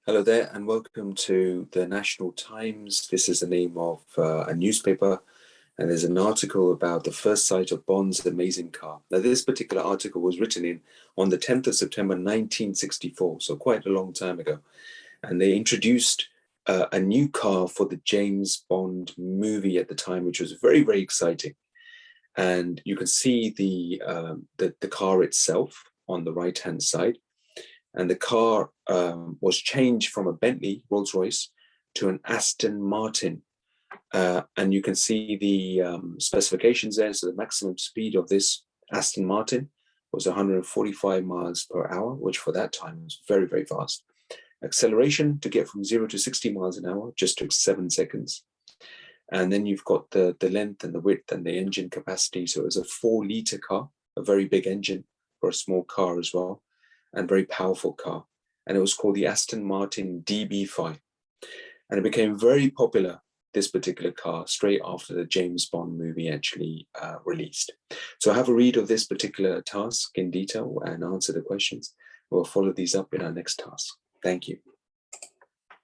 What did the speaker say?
Hello there and welcome to the National Times. This is the name of a newspaper, and there's an article about the first sight of Bond's amazing car. Now this particular article was written on the 10th of September 1964, so quite a long time ago, and they introduced a new car for the James Bond movie at the time, which was very, very exciting. And you can see the car itself on the right hand side. And the car was changed from a Bentley Rolls-Royce to an Aston Martin. And you can see the specifications there. So the maximum speed of this Aston Martin was 145 miles per hour, which for that time was very, very fast. Acceleration to get from 0 to 60 miles an hour just took 7 seconds. And then you've got the length and the width and the engine capacity. So it was a 4-liter car, a very big engine for a small car as well, and very powerful car. And it was called the Aston Martin DB5. And it became very popular, this particular car, straight after the James Bond movie actually released. So have a read of this particular task in detail and answer the questions. We'll follow these up in our next task. Thank you.